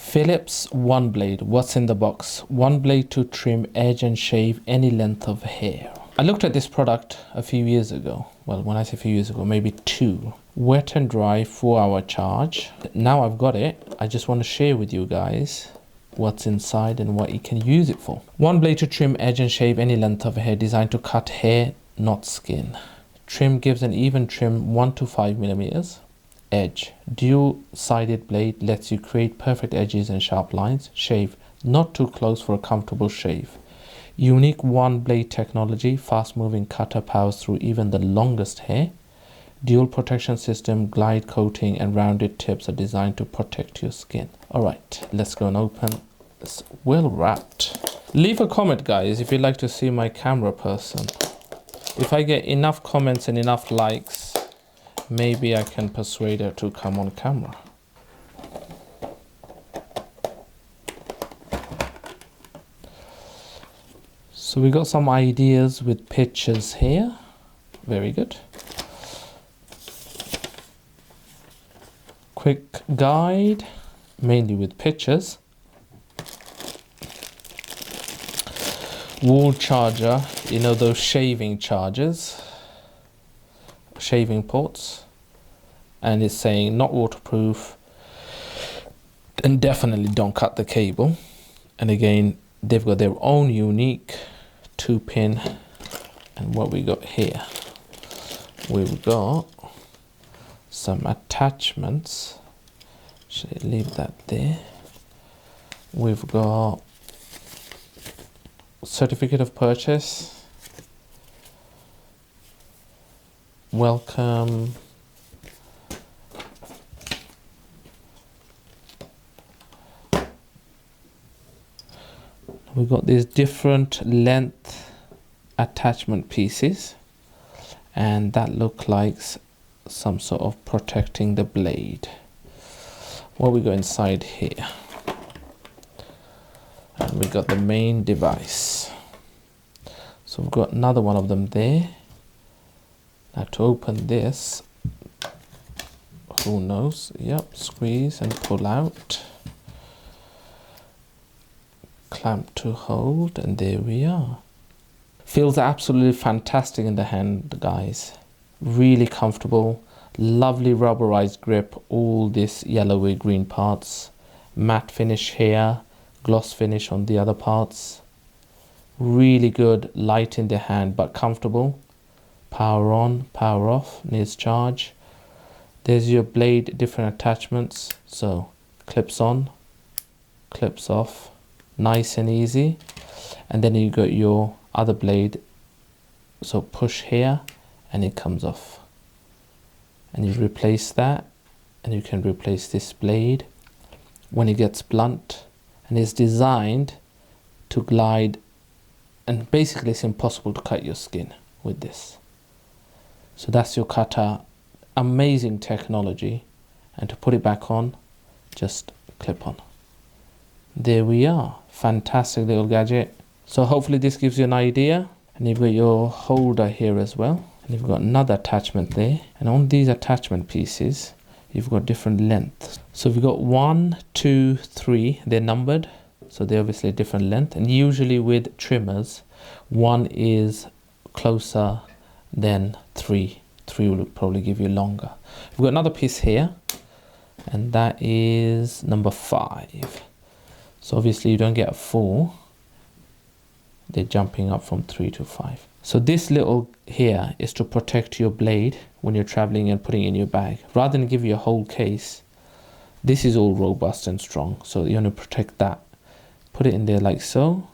Philips OneBlade. What's in the box? One blade to trim, edge and shave any length of hair. I looked at this product a few years ago. Well, when I say a few years ago, maybe 2. Wet and dry 4-hour charge. Now I've got it. I just want to share with you guys what's inside and what you can use it for. One blade to trim, edge and shave any length of hair, designed to cut hair, not skin. Trim gives an even trim 1 to 5 millimeters. Edge. Dual-sided blade lets you create perfect edges and sharp lines. Shave. Not too close for a comfortable shave. Unique one blade technology. Fast-moving cutter powers through even the longest hair. Dual protection system, glide coating and rounded tips are designed to protect your skin. Alright, let's go and open. It's well wrapped. Leave a comment, guys, if you'd like to see my camera person. If I get enough comments and enough likes, maybe I can persuade her to come on camera. So we got some ideas with pictures here. Very good. Quick guide, mainly with pictures. Wall charger, you know those shaving chargers, shaving ports, and it's saying not waterproof and definitely don't cut the cable. And again, they've got their own unique 2-pin. And what we got here, we've got some attachments. Should I leave that there? We've got certificate of purchase, welcome, we've got these different length attachment pieces, and that look like some sort of protecting the blade. What we got inside here? And we got the main device. So we've got another one of them there. Now to open this, who knows? Yep, squeeze and pull out. Clamp to hold, and there we are. Feels absolutely fantastic in the hand, guys. Really comfortable, lovely rubberized grip, all this yellowy green parts, matte finish here, gloss finish on the other parts. Really good, light in the hand but comfortable. Power on, power off, needs charge. There's your blade, different attachments. So clips on, clips off, nice and easy. And then you got your other blade, so push here and it comes off, and you replace that, and you can replace this blade when it gets blunt. And it's designed to glide, and basically it's impossible to cut your skin with this. So that's your cutter. Amazing technology. And to put it back on, just clip on. There we are. Fantastic little gadget. So hopefully this gives you an idea. And you've got your holder here as well. And you've got another attachment there. And on these attachment pieces, you've got different lengths. So we've got 1, 2, 3. They're numbered, so they're obviously different length. And usually with trimmers, 1 is closer than 3. 3 will probably give you longer. We've got another piece here, and that is number 5. So obviously you don't get a 4. They're jumping up from 3 to 5. So this little here is to protect your blade when you're traveling and putting it in your bag. Rather than give you a whole case, this is all robust and strong. So you want to protect that. Put it in there like so,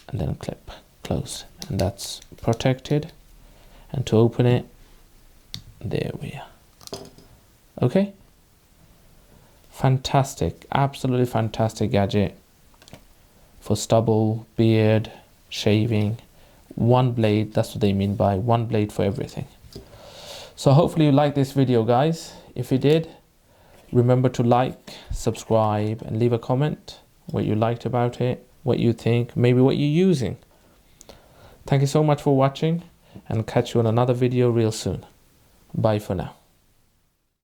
and then clip, close. And that's protected. And to open it, there we are. Okay? Fantastic, absolutely fantastic gadget for stubble, beard, shaving. One blade, that's what they mean by one blade for everything. So hopefully you liked this video, guys. If you did, remember to like, subscribe and leave a comment what you liked about it, what you think, maybe what you're using. Thank you so much for watching, and catch you on another video real soon. Bye for now.